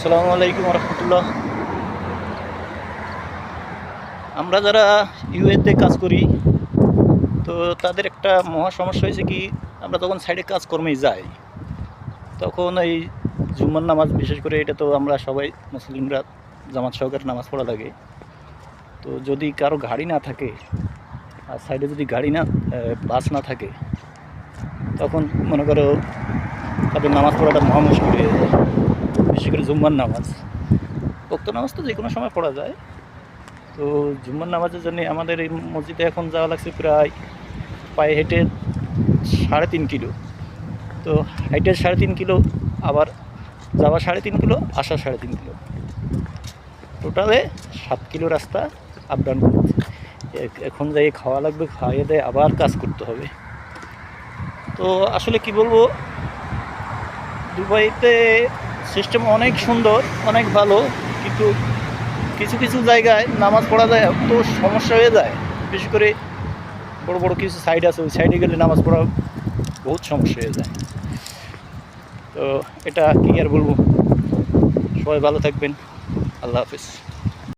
আসসালামু আলাইকুম রহমতুল্লাহ। আমরা যারা ইউএতে কাজ করি, তো তাদের একটা মহা সমস্যা হয়েছে কি, আমরা তখন সাইডে কাজকর্মেই যাই, তখন এই জুম্মার নামাজ, বিশেষ করে এটা তো আমরা সবাই মুসলিমরা জামাত সহকারে নামাজ পড়া লাগে। তো যদি কারো গাড়ি না থাকে আর সাইডে যদি গাড়ি না বাস না থাকে, তখন মনে করো তাদের নামাজ পড়াটা মহা মুশকিল হয়ে যায়। বিশেষ করে জুম্মার নামাজ, উক্ত নামাজ তো যে কোনো সময় পড়া যায়। তো জুম্মার নামাজের জন্য আমাদের এই মসজিদে এখন যাওয়া লাগছে প্রায় পায়ে হেঁটে 3.5 কিলো। তো হাইটের 3.5 কিলো, আবার যাওয়া 3.5 কিলো, আসা 3.5 কিলো, টোটালে 7 কিলো রাস্তা আপ ডাউন করতে। এখন যাই খাওয়া লাগবে, খাইয়ে দেয় আবার কাজ করতে হবে। তো আসলে কি বলবো, দুবাইতে সিস্টেম অনেক সুন্দর, অনেক ভালো, কিন্তু কিছু কিছু জায়গায় নামাজ পড়া যায় তো সমস্যা হয়ে যায়। বিশেষ করে বড় বড় কিছু সাইড আছে, ওই সাইডে গেলে নামাজ পড়া বহুত সমস্যা হয়ে যায়। তো এটা কি আর বলবো, সবাই ভালো থাকবেন। আল্লাহ হাফিজ।